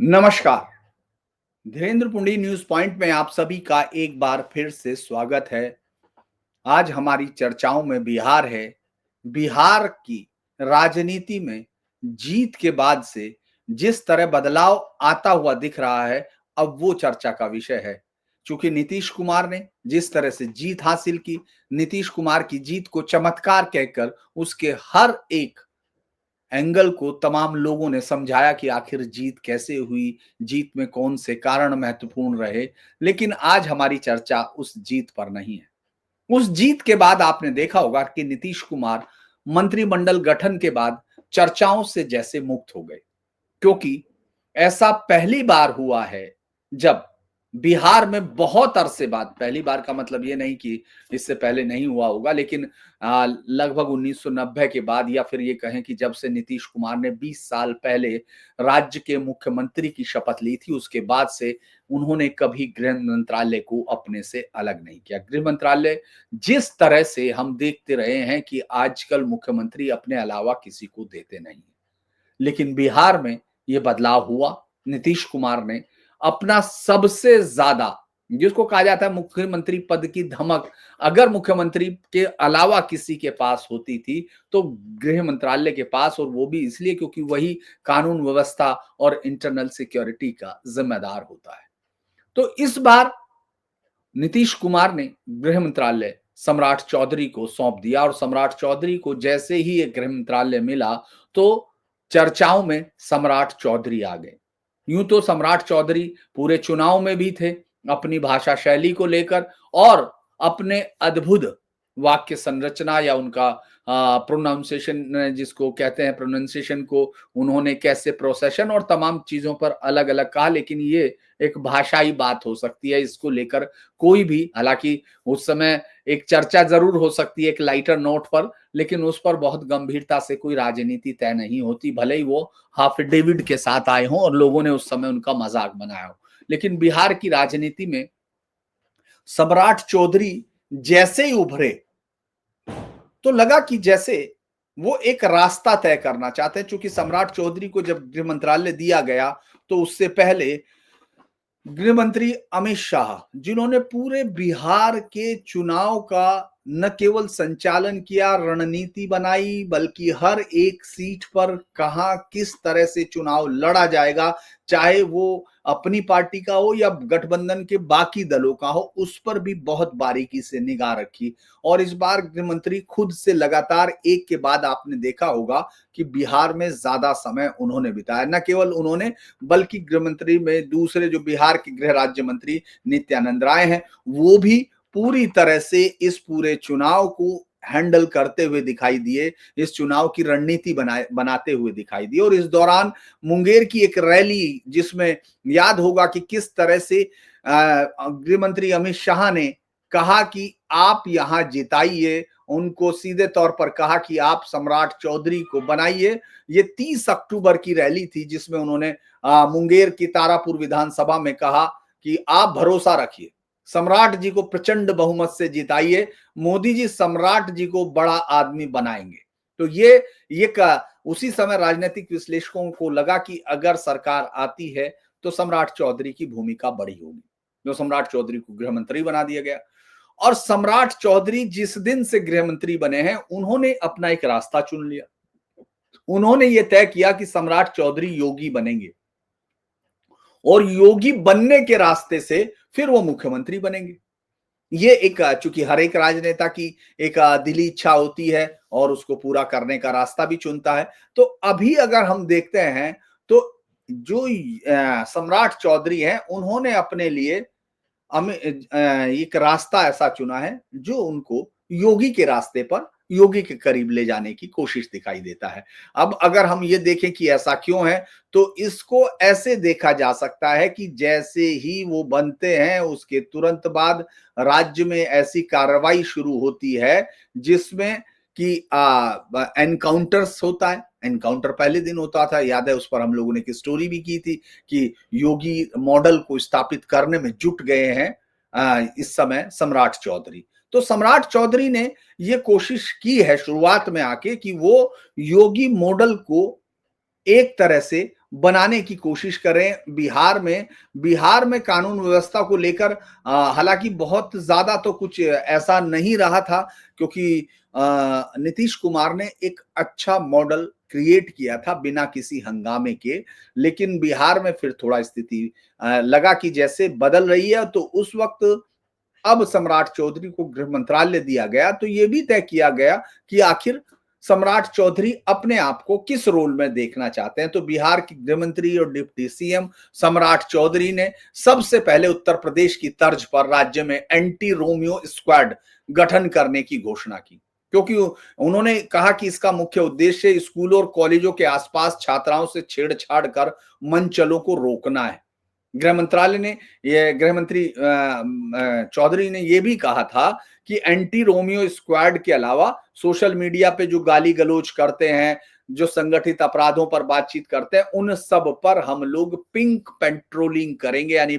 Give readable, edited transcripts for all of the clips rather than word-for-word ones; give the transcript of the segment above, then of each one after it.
नमस्कार। Dhirendra पुंडी news point में आप सभी का एक बार फिर से स्वागत है। आज हमारी चर्चाओं में बिहार है। बिहार की राजनीति में जीत के बाद से जिस तरह बदलाव आता हुआ दिख रहा है, अब वो चर्चा का विषय है। चूंकि नीतीश कुमार ने जिस तरह से जीत हासिल की, नीतीश कुमार की जीत को चमत्कार कहकर उसके हर एक एंगल को तमाम लोगों ने समझाया कि आखिर जीत कैसे हुई, जीत में कौन से कारण महत्वपूर्ण रहे। लेकिन आज हमारी चर्चा उस जीत पर नहीं है। उस जीत के बाद आपने देखा होगा कि नीतीश कुमार मंत्रिमंडल गठन के बाद चर्चाओं से जैसे मुक्त हो गए, क्योंकि ऐसा पहली बार हुआ है जब बिहार में बहुत अरसे बाद, पहली बार का मतलब ये नहीं कि इससे पहले नहीं हुआ होगा, लेकिन लगभग 1990 के बाद, या फिर ये कहें कि जब से नीतीश कुमार ने 20 साल पहले राज्य के मुख्यमंत्री की शपथ ली थी, उसके बाद से उन्होंने कभी गृह मंत्रालय को अपने से अलग नहीं किया। गृह मंत्रालय जिस तरह से हम देखते रहे हैं कि आजकल मुख्यमंत्री अपने अलावा किसी को देते नहीं, लेकिन बिहार में ये बदलाव हुआ। नीतीश कुमार ने अपना सबसे ज्यादा, जिसको कहा जाता है मुख्यमंत्री पद की धमक, अगर मुख्यमंत्री के अलावा किसी के पास होती थी तो गृह मंत्रालय के पास, और वो भी इसलिए क्योंकि वही कानून व्यवस्था और इंटरनल सिक्योरिटी का जिम्मेदार होता है। तो इस बार नीतीश कुमार ने गृह मंत्रालय सम्राट चौधरी को सौंप दिया, और सम्राट चौधरी को जैसे ही ये गृह मंत्रालय मिला तो चर्चाओं में सम्राट चौधरी आ गए। यूं तो सम्राट चौधरी पूरे चुनाव में भी थे अपनी भाषा शैली को लेकर, और अपने अद्भुत वाक्य संरचना या उनका प्रोनाउंसिएशन, जिसको कहते हैं प्रोनाउंसिएशन को उन्होंने कैसे प्रोसेशन और तमाम चीजों पर अलग अलग कहा। लेकिन ये एक भाषाई बात हो सकती है, इसको लेकर कोई भी, हालांकि उस समय एक चर्चा जरूर हो सकती है एक लाइटर नोट पर, लेकिन उस पर बहुत गंभीरता से कोई राजनीति तय नहीं होती, भले ही वो हाफ डेविड के साथ आए हों और लोगों ने उस समय उनका मजाक बनाया हो। लेकिन बिहार की राजनीति में सम्राट चौधरी जैसे ही उभरे तो लगा कि जैसे वो एक रास्ता तय करना चाहते हैं। चूंकि सम्राट चौधरी को जब गृह मंत्रालय दिया गया तो उससे पहले गृह मंत्री अमित शाह, जिन्होंने पूरे बिहार के चुनाव का न केवल संचालन किया, रणनीति बनाई, बल्कि हर एक सीट पर कहां किस तरह से चुनाव लड़ा जाएगा, चाहे वो अपनी पार्टी का हो या गठबंधन के बाकी दलों का हो, उस पर भी बहुत बारीकी से निगाह रखी। और इस बार गृह मंत्री खुद से लगातार एक के बाद आपने देखा होगा कि बिहार में ज्यादा समय उन्होंने बिताया। न केवल उन्होंने, बल्कि गृह मंत्री में दूसरे जो बिहार के गृह राज्य मंत्री नित्यानंद राय हैं, वो भी पूरी तरह से इस पूरे चुनाव को हैंडल करते हुए दिखाई दिए, इस चुनाव की रणनीति बनाते हुए दिखाई दिए। और इस दौरान मुंगेर की एक रैली, जिसमें याद होगा कि किस तरह से गृह मंत्री अमित शाह ने कहा कि आप यहां जिताइए, उनको सीधे तौर पर कहा कि आप सम्राट चौधरी को बनाइए। ये 30 अक्टूबर की रैली थी, जिसमें उन्होंने मुंगेर की तारापुर विधानसभा में कहा कि आप भरोसा रखिए, सम्राट जी को प्रचंड बहुमत से जिताइए, मोदी जी सम्राट जी को बड़ा आदमी बनाएंगे। तो ये उसी समय राजनीतिक विश्लेषकों को लगा कि अगर सरकार आती है तो सम्राट चौधरी की भूमिका बड़ी होगी, जो सम्राट चौधरी को गृह मंत्री बना दिया गया। और सम्राट चौधरी जिस दिन से गृह मंत्री बने हैं, उन्होंने अपना एक रास्ता चुन लिया। उन्होंने ये तय किया कि सम्राट चौधरी योगी बनेंगे, और योगी बनने के रास्ते से फिर वो मुख्यमंत्री बनेंगे। ये एक, चूंकि हर एक राजनेता की एक दिली इच्छा होती है और उसको पूरा करने का रास्ता भी चुनता है। तो अभी अगर हम देखते हैं तो जो सम्राट चौधरी हैं, उन्होंने अपने लिए एक रास्ता ऐसा चुना है जो उनको योगी के रास्ते पर, योगी के करीब ले जाने की कोशिश दिखाई देता है। अब अगर हम ये देखें कि ऐसा क्यों है, तो इसको ऐसे देखा जा सकता है कि जैसे ही वो बनते हैं उसके तुरंत बाद राज्य में ऐसी कार्रवाई शुरू होती है जिसमें कि एनकाउंटर्स होता है। एनकाउंटर पहले दिन होता था, याद है, उस पर हम लोगों ने एक स्टोरी भी की थी कि योगी मॉडल को स्थापित करने में जुट गए हैं इस समय सम्राट चौधरी। तो सम्राट चौधरी ने ये कोशिश की है शुरुआत में आके कि वो योगी मॉडल को एक तरह से बनाने की कोशिश करें बिहार में कानून व्यवस्था को लेकर हालांकि बहुत ज्यादा तो कुछ ऐसा नहीं रहा था क्योंकि नीतीश कुमार ने एक अच्छा मॉडल क्रिएट किया था बिना किसी हंगामे के। लेकिन बिहार में फिर थोड़ा स्थिति लगा कि जैसे बदल रही है तो उस वक्त अब सम्राट चौधरी को गृह मंत्रालय दिया गया तो ये भी तय किया गया कि आखिर सम्राट चौधरी अपने आप को किस रोल में देखना चाहते हैं। तो बिहार के गृह मंत्री और डिप्टी सीएम सम्राट चौधरी ने सबसे पहले उत्तर प्रदेश की तर्ज पर राज्य में एंटी रोमियो स्क्वाड गठन करने की घोषणा की क्योंकि उन्होंने कहा कि इसका मुख्य उद्देश्य स्कूलों और कॉलेजों के आसपास छात्राओं से छेड़छाड़ कर मनचलों को रोकना है। गृह मंत्रालय ने ये गृह मंत्री चौधरी ने ये भी कहा था कि एंटी रोमियो स्क्वाड के अलावा सोशल मीडिया पे जो गाली गलौज करते हैं, जो संगठित अपराधों पर बातचीत करते हैं, उन सब पर हम लोग पिंक पेट्रोलिंग करेंगे। यानी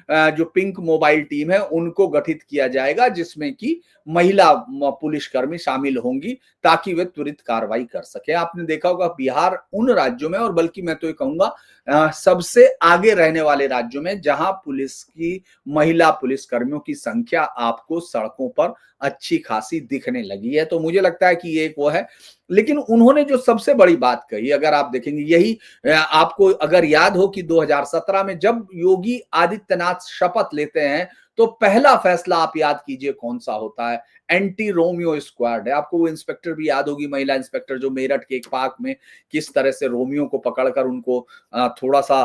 जो पिंक मोबाइल टीम है उनको गठित किया जाएगा जिसमें कि महिला पुलिसकर्मी शामिल होंगी ताकि वे त्वरित कार्रवाई कर सके। आपने देखा होगा बिहार उन राज्यों में, और बल्कि मैं तो ये कहूंगा सबसे आगे रहने वाले राज्यों में जहां पुलिस की महिला पुलिसकर्मियों की संख्या आपको सड़कों पर अच्छी खासी दिखने लगी है। तो मुझे लगता है कि ये एक वो है। लेकिन उन्होंने जो सबसे बड़ी बात कही, अगर आप देखेंगे यही आपको अगर याद हो कि 2017 में जब योगी आदित्यनाथ शपथ लेते हैं तो पहला फैसला आप याद कीजिए कौन सा होता है, एंटी रोमियो स्क्वाड है। आपको वो इंस्पेक्टर भी याद होगी, महिला इंस्पेक्टर जो मेरठ के एक पार्क में किस तरह से रोमियो को पकड़कर उनको थोड़ा सा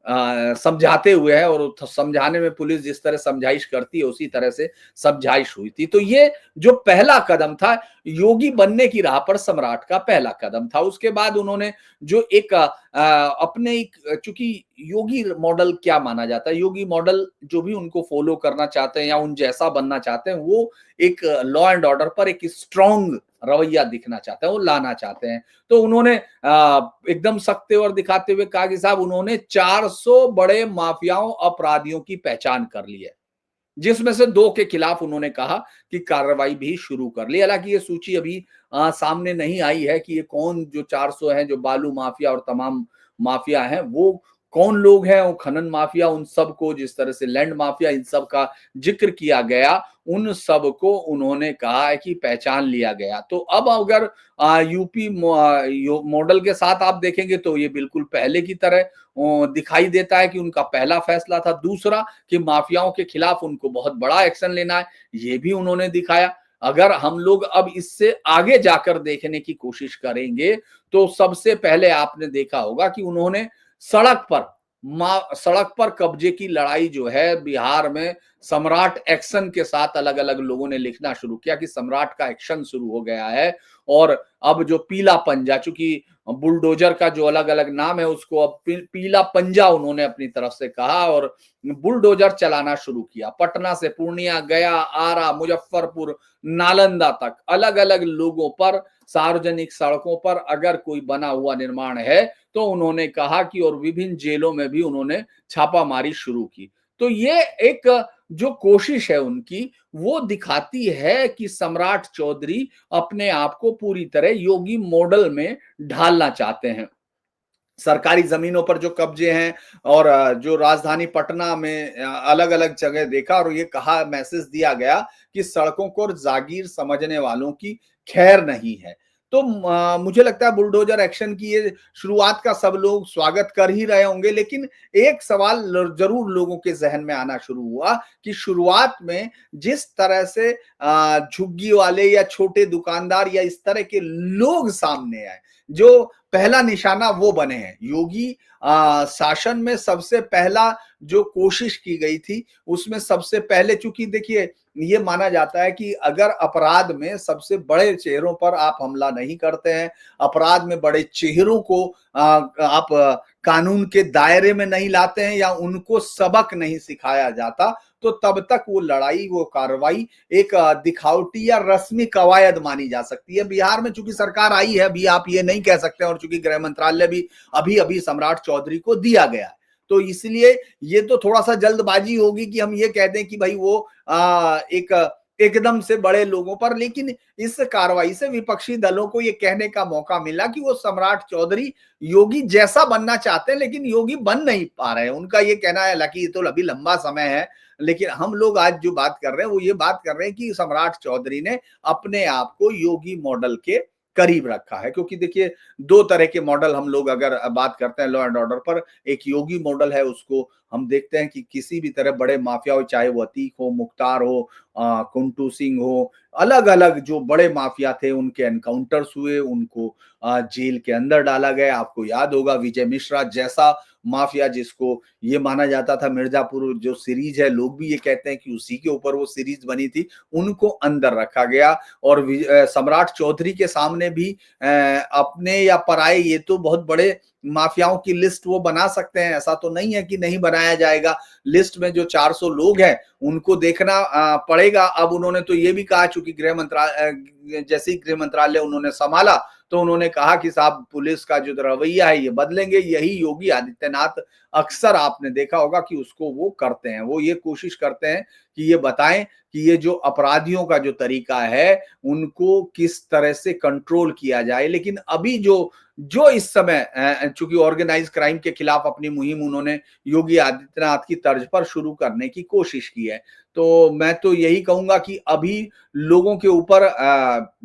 समझाते हुए है, और समझाने में पुलिस जिस तरह समझाइश करती है उसी तरह से समझाइश हुई थी। तो ये जो पहला कदम था योगी बनने की राह पर सम्राट का पहला कदम था। उसके बाद उन्होंने जो एक अपने एक, चूंकि योगी मॉडल क्या माना जाता है, योगी मॉडल जो भी उनको फॉलो करना चाहते हैं या उन जैसा बनना चाहते हैं वो एक लॉ एंड ऑर्डर पर एक स्ट्रॉन्ग रवैया दिखना चाहते हैं, वो लाना चाहते हैं। तो उन्होंने एकदम सख्त तेवर दिखाते हुए कहा कि साहब उन्होंने 400 बड़े माफियाओं अपराधियों की पहचान कर ली है, जिसमें से 2 के खिलाफ उन्होंने कहा कि कार्रवाई भी शुरू कर ली। हालांकि ये सूची अभी सामने नहीं आई है कि ये कौन जो 400 हैं जो बालू माफिया और तमाम माफिया हैं वो कौन लोग हैं, वो खनन माफिया, उन सब को जिस तरह से लैंड माफिया इन सब का जिक्र किया गया, उन सब को उन्होंने कहा है कि पहचान लिया गया। तो अब अगर यूपी मॉडल के साथ आप देखेंगे तो ये बिल्कुल पहले की तरह दिखाई देता है कि उनका पहला फैसला था। दूसरा कि माफियाओं के खिलाफ उनको बहुत बड़ा एक्शन लेना है, ये भी उन्होंने दिखाया। अगर हम लोग अब इससे आगे जाकर देखने की कोशिश करेंगे तो सबसे पहले आपने देखा होगा कि उन्होंने सड़क पर सड़क पर कब्जे की लड़ाई जो है बिहार में सम्राट एक्शन के साथ अलग अलग लोगों ने लिखना शुरू किया कि सम्राट का एक्शन शुरू हो गया है। और अब जो पीला पंजा, चूंकि बुलडोजर का जो अलग अलग नाम है उसको अब पीला पंजा उन्होंने अपनी तरफ से कहा और बुलडोजर चलाना शुरू किया। पटना से पूर्णिया, गया, आरा, मुजफ्फरपुर, नालंदा तक अलग अलग लोगों पर सार्वजनिक सड़कों पर अगर कोई बना हुआ निर्माण है तो उन्होंने कहा कि, और विभिन्न जेलों में भी उन्होंने छापामारी शुरू की। तो ये एक जो कोशिश है उनकी वो दिखाती है कि सम्राट चौधरी अपने आप को पूरी तरह योगी मॉडल में ढालना चाहते हैं। सरकारी जमीनों पर जो कब्जे हैं और जो राजधानी पटना में अलग अलग जगह देखा और ये कहा, मैसेज दिया गया कि सड़कों को जागीर समझने वालों की खैर नहीं है। तो मुझे लगता है बुलडोजर एक्शन की ये शुरुआत का सब लोग स्वागत कर ही रहे होंगे, लेकिन एक सवाल जरूर लोगों के जहन में आना शुरू हुआ कि शुरुआत में जिस तरह से झुग्गी वाले या छोटे दुकानदार या इस तरह के लोग सामने आए, जो पहला निशाना वो बने हैं। योगी शासन में सबसे पहला जो कोशिश की गई थी उसमें सबसे पहले, चूंकि देखिए ये माना जाता है कि अगर अपराध में सबसे बड़े चेहरों पर आप हमला नहीं करते हैं, अपराध में बड़े चेहरों को आप कानून के दायरे में नहीं लाते हैं या उनको सबक नहीं सिखाया जाता, तो तब तक वो लड़ाई, वो कार्रवाई एक दिखावटी या रस्मी कवायद मानी जा सकती है। बिहार में चूंकि सरकार आई है अभी, आप ये नहीं कह सकते, और चूंकि गृह मंत्रालय भी अभी अभी सम्राट चौधरी को दिया गया है, तो इसलिए ये तो थोड़ा सा जल्दबाजी होगी कि हम ये कह दें कि भाई वो एक एकदम से बड़े लोगों पर। लेकिन इस कार्रवाई से विपक्षी दलों को ये कहने का मौका मिला कि वो सम्राट चौधरी योगी जैसा बनना चाहते हैं, लेकिन योगी बन नहीं पा रहे हैं। उनका ये कहना है, हालांकि ये तो अभी लंबा समय है, लेकिन हम लोग आज जो बात कर रहे हैं वो ये बात कर रहे हैं कि सम्राट चौधरी ने अपने आप को योगी मॉडल के करीब रखा है। क्योंकि देखिए, दो तरह के मॉडल हम लोग अगर बात करते हैं लॉ एंड ऑर्डर पर, एक योगी मॉडल है, उसको हम देखते हैं कि किसी भी तरह बड़े माफिया हो, चाहे वो अतीक हो, मुख्तार हो, कुंटू सिंह हो, अलग अलग जो बड़े माफिया थे उनके एनकाउंटर्स हुए, उनको जेल के अंदर डाला गया। आपको याद होगा विजय मिश्रा जैसा माफिया, जिसको ये माना जाता था, मिर्जापुर जो सीरीज है, लोग भी ये कहते हैं कि उसी के ऊपर वो सीरीज बनी थी, उनको अंदर रखा गया। और सम्राट चौधरी के सामने भी अपने या पराये, ये तो बहुत बड़े माफियाओं की लिस्ट वो बना सकते हैं, ऐसा तो नहीं है कि नहीं बनाया जाएगा। लिस्ट में जो 400 लोग हैं उनको देखना पड़ेगा। अब उन्होंने तो ये भी कहा, चूंकि गृह मंत्रालय, जैसे ही गृह मंत्रालय उन्होंने संभाला तो उन्होंने कहा कि साहब पुलिस का जो रवैया है ये बदलेंगे। यही योगी आदित्यनाथ अक्सर आपने देखा होगा कि उसको वो करते हैं, वो ये कोशिश करते हैं कि ये बताएं कि ये जो अपराधियों का जो तरीका है उनको किस तरह से कंट्रोल किया जाए। लेकिन अभी जो जो इस समय चूंकि ऑर्गेनाइज क्राइम के खिलाफ अपनी मुहिम उन्होंने योगी आदित्यनाथ की तर्ज पर शुरू करने की कोशिश की है, तो मैं तो यही कहूंगा कि अभी लोगों के ऊपर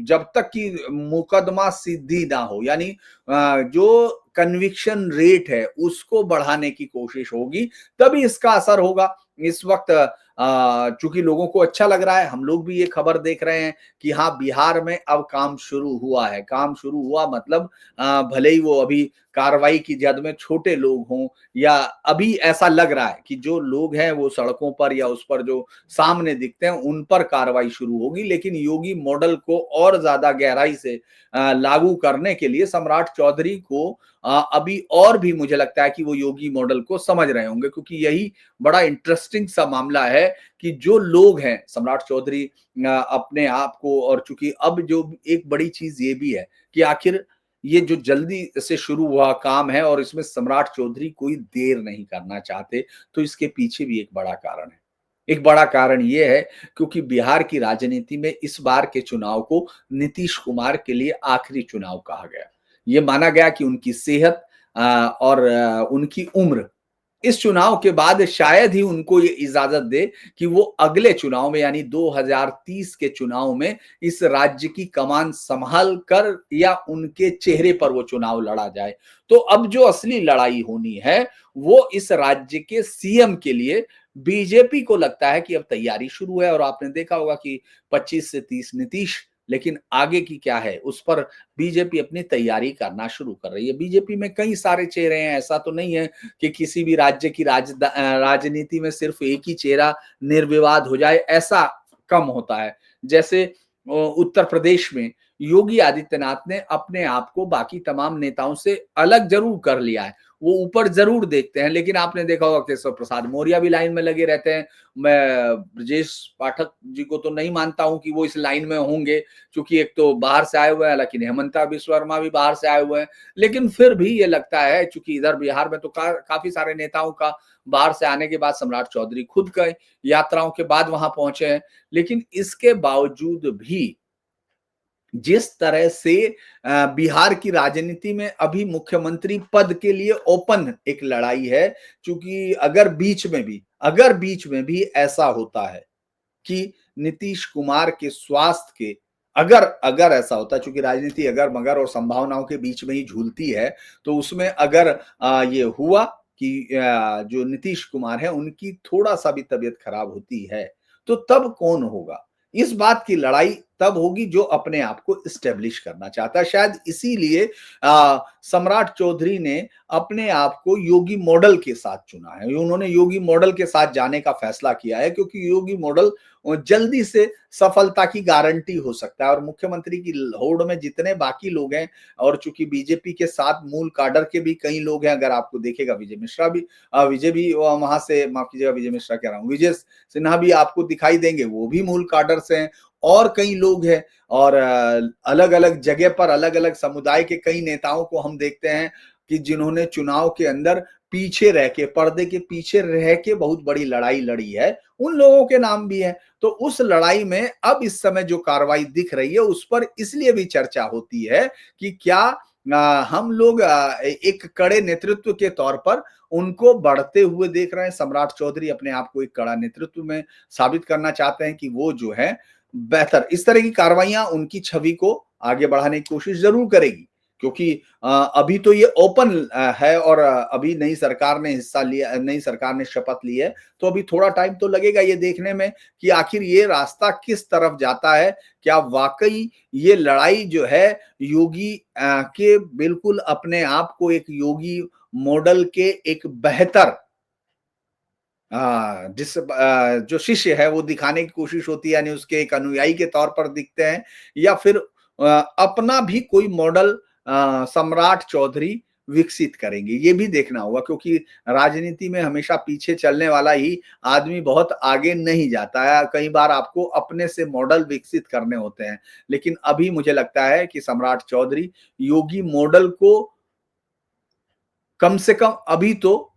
जब तक कि मुकदमा सिद्धि ना हो, यानी जो कन्विक्शन रेट है उसको बढ़ाने की कोशिश होगी, तभी इसका असर होगा। इस वक्त चूंकि लोगों को अच्छा लग रहा है, हम लोग भी ये खबर देख रहे हैं कि हाँ, बिहार में अब काम शुरू हुआ है। काम शुरू हुआ मतलब भले ही वो अभी कार्रवाई की जद में छोटे लोग हों, या अभी ऐसा लग रहा है कि जो लोग हैं वो सड़कों पर या उस पर जो सामने दिखते हैं उन पर कार्रवाई शुरू होगी। लेकिन योगी मॉडल को और ज्यादा गहराई से लागू करने के लिए सम्राट चौधरी को अभी और भी मुझे लगता है कि वो योगी मॉडल को समझ रहे होंगे, क्योंकि यही बड़ा इंटरेस्टिंग सा मामला है कि जो लोग हैं, सम्राट चौधरी अपने आप को, और चूंकि अब जो एक बड़ी चीज ये भी है कि आखिर ये जो जल्दी से शुरू हुआ काम है और इसमें सम्राट चौधरी कोई देर नहीं करना चाहते, तो इसके पीछे भी एक बड़ा कारण है। एक बड़ा कारण ये है क्योंकि बिहार की राजनीति में इस बार के चुनाव को नीतीश कुमार के लिए आखिरी चुनाव कहा गया। ये माना गया कि उनकी सेहत और उनकी उम्र इस चुनाव के बाद शायद ही उनको ये इजाजत दे कि वो अगले चुनाव में, यानी 2030 के चुनाव में, इस राज्य की कमान संभाल कर या उनके चेहरे पर वो चुनाव लड़ा जाए। तो अब जो असली लड़ाई होनी है वो इस राज्य के सीएम के लिए बीजेपी को लगता है कि अब तैयारी शुरू है। और आपने देखा होगा कि 25 से 30 नीतीश, लेकिन आगे की क्या है उस पर बीजेपी अपनी तैयारी करना शुरू कर रही है। बीजेपी में कई सारे चेहरे हैं, ऐसा तो नहीं है कि किसी भी राज्य की राजनीति में सिर्फ एक ही चेहरा निर्विवाद हो जाए, ऐसा कम होता है। जैसे उत्तर प्रदेश में योगी आदित्यनाथ ने अपने आप को बाकी तमाम नेताओं से अलग जरूर कर लिया है, वो ऊपर जरूर देखते हैं, लेकिन आपने देखा होगा केशव प्रसाद मौर्य भी लाइन में लगे रहते हैं। मैं ब्रजेश पाठक जी को तो नहीं मानता हूं कि वो इस लाइन में होंगे, क्योंकि एक तो बाहर से आए हुए हैं, लेकिन हेमंता विश्व शर्मा भी बाहर से आए हुए हैं। लेकिन फिर भी ये लगता है, चूंकि इधर बिहार में तो काफी सारे नेताओं का बाहर से आने के बाद सम्राट चौधरी खुद गए, यात्राओं के बाद वहां पहुंचे हैं, लेकिन इसके बावजूद भी जिस तरह से बिहार की राजनीति में अभी मुख्यमंत्री पद के लिए ओपन एक लड़ाई है, क्योंकि अगर बीच में भी ऐसा होता है कि नीतीश कुमार के स्वास्थ्य के, अगर अगर ऐसा होता है, चूंकि राजनीति अगर मगर और संभावनाओं के बीच में ही झूलती है, तो उसमें अगर ये हुआ कि जो नीतीश कुमार है उनकी थोड़ा सा भी तबीयत खराब होती है, तो तब कौन होगा? इस बात की लड़ाई तब होगी जो अपने आप को इस्टेब्लिश करना चाहता है। शायद इसीलिए सम्राट चौधरी ने अपने आप को योगी मॉडल के साथ चुना है। उन्होंने योगी मॉडल के साथ जाने का फैसला किया है, क्योंकि योगी मॉडल जल्दी से सफलता की गारंटी हो सकता है। और मुख्यमंत्री की होड़ में जितने बाकी लोग हैं, और चूंकि बीजेपी के साथ मूल काडर के भी कई लोग हैं, अगर आपको देखेगा विजय भी वहां से, माफ कीजिएगा, विजय मिश्रा कह रहा हूँ, विजय सिन्हा भी आपको दिखाई देंगे, वो भी मूल काडर से हैं, और कई लोग हैं। और अलग अलग जगह पर अलग अलग समुदाय के कई नेताओं को हम देखते हैं कि जिन्होंने चुनाव के अंदर पीछे रह के, पर्दे के पीछे रह के बहुत बड़ी लड़ाई लड़ी है, उन लोगों के नाम भी हैं। तो उस लड़ाई में अब इस समय जो कार्रवाई दिख रही है, उस पर इसलिए भी चर्चा होती है कि क्या हम लोग एक कड़े नेतृत्व के तौर पर उनको बढ़ते हुए देख रहे हैं। सम्राट चौधरी अपने आप को एक कड़ा नेतृत्व में साबित करना चाहते हैं कि वो जो है बेहतर, इस तरह की कार्रवाइयां उनकी छवि को आगे बढ़ाने की कोशिश जरूर करेगी, क्योंकि अभी तो ये ओपन है और अभी नई सरकार ने हिस्सा लिया, नई सरकार ने शपथ ली है, तो अभी थोड़ा टाइम तो लगेगा ये देखने में कि आखिर ये रास्ता किस तरफ जाता है। क्या वाकई ये लड़ाई जो है योगी के बिल्कुल अपने आप को एक योगी मॉडल के एक बेहतर जो शिष्य है वो दिखाने की कोशिश होती है, यानी उसके एक अनुयायी के तौर पर दिखते हैं, या फिर अपना भी कोई मॉडल सम्राट चौधरी विकसित करेंगे, ये भी देखना होगा, क्योंकि राजनीति में हमेशा पीछे चलने वाला ही आदमी बहुत आगे नहीं जाता है। कई बार आपको अपने से मॉडल विकसित करने होते हैं, लेकिन अभी मुझे लगता है कि सम्राट चौधरी योगी मॉडल को कम से कम अभी तो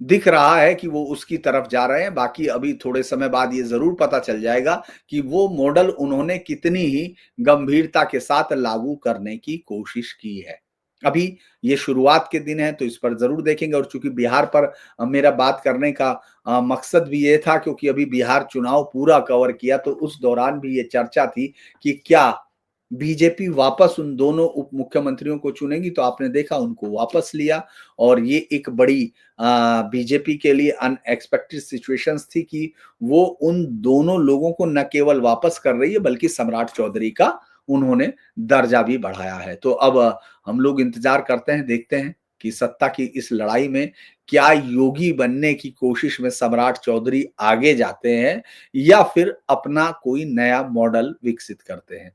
दिख रहा है कि वो उसकी तरफ जा रहे हैं। बाकी अभी थोड़े समय बाद ये ज़रूर पता चल जाएगा कि वो मॉडल उन्होंने कितनी ही गंभीरता के साथ लागू करने की कोशिश की है। अभी ये शुरुआत के दिन हैं, तो इस पर ज़रूर देखेंगे, और चूँकि बिहार पर मेरा बात करने का मकसद भी ये था, क्योंकि अभी बिहार चुनाव पूरा कवर किया, तो उस दौरान भी ये चर्चा थी कि क्या बीजेपी वापस उन दोनों उप मुख्यमंत्रियों को चुनेगी, तो आपने देखा उनको वापस लिया, और ये एक बड़ी बीजेपी के लिए अनएक्सपेक्टेड सिचुएशंस थी कि वो उन दोनों लोगों को न केवल वापस कर रही है, बल्कि सम्राट चौधरी का उन्होंने दर्जा भी बढ़ाया है। तो अब हम लोग इंतजार करते हैं, देखते हैं कि सत्ता की इस लड़ाई में क्या योगी बनने की कोशिश में सम्राट चौधरी आगे जाते हैं, या फिर अपना कोई नया मॉडल विकसित करते हैं,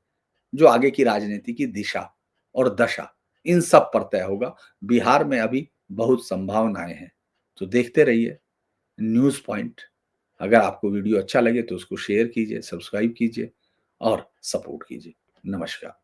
जो आगे की राजनीति की दिशा और दशा इन सब पर तय होगा। बिहार में अभी बहुत संभावनाएं हैं, तो देखते रहिए न्यूज़ पॉइंट। अगर आपको वीडियो अच्छा लगे तो उसको शेयर कीजिए, सब्सक्राइब कीजिए और सपोर्ट कीजिए। नमस्कार।